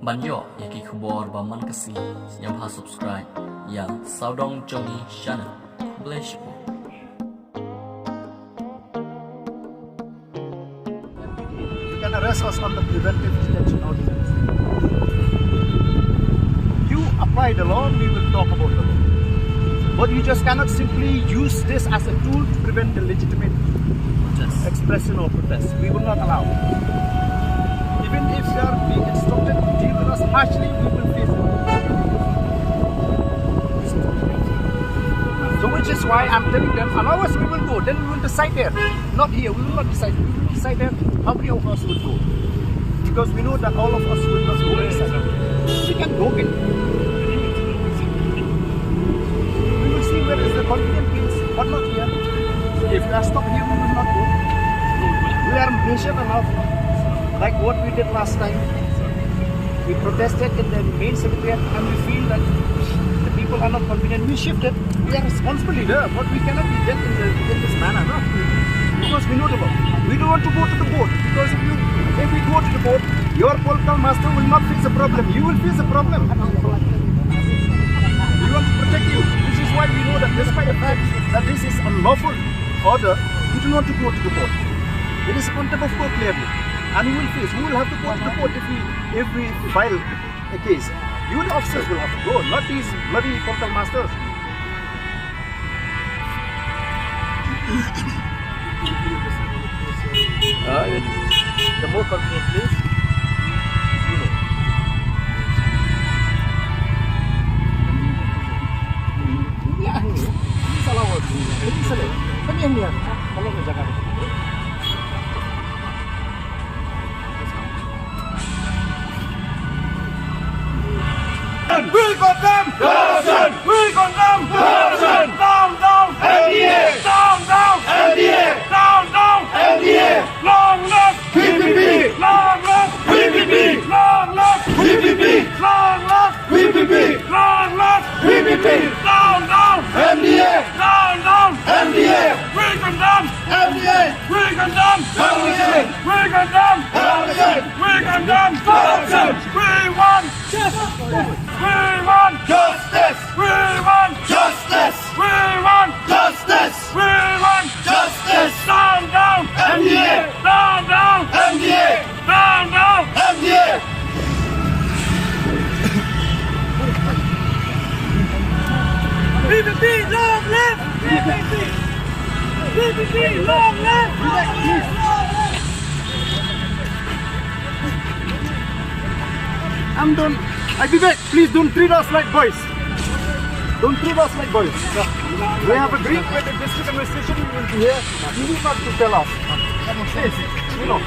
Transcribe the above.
บันยออยากกิขบอร์บามันกสียังพา subscribe อย่างสาวดองจงนี้ channel bless you can arrest us on the preventive detention ordinance. You apply the law, we will talk about the law. But you just cannot simply use this as a tool to prevent the legitimate expression or protest. We will not allow. Even if you are being instructed to deal with us harshly, we will face it. So which is why I'm telling them, allow us, we will go. Then we will decide there. Not here, we will not decide. We will decide there how many of us will go. Because we know that all of us will not go inside. We can go in. We will see where is the convenient place, but not here. If we are stopped here, we will not go. We are measured enough, like what we did last time. We protested in the main secretariat and we feel that the people are not convenient. We shifted. We are responsible leader, but we cannot be dealt in this manner, no? Because we know the law. We don't want to go to the board, because if we go to the board, your political master will not face a problem. You will face a problem. We want to protect you. This is why we know that despite the fact that this is unlawful order, we do not want to go to the board. It is contempt of court clearly. And we will face, we will have to go to the court if we file a case. You the officers will have to go, not these bloody political masters. The more convenient place, you know. Yeah, please allow us. Please allow us. Come here. Follow the jaga. We condemn corruption. We condemn corruption. Down, down, NDA. Down, down, NDA. Down, down, NDA. Long live PPP. Long live PPP. Long live PPP. Long live PPP. Long live PPP. Down, down, NDA. Down, down, NDA. We condemn NDA. We condemn corruption. We condemn corruption. We condemn corruption. We want justice. We want justice. We want justice. We want justice. We want justice. Down, down, NDA. Down, down, NDA. Down, down, NDA. PPP, long live! PPP! PPP, long live! I'm done. I Vivek, please don't treat us like boys. Don't treat us like boys. We have agreed with the district administration. We will be here. You need not to tell us. Please, you know.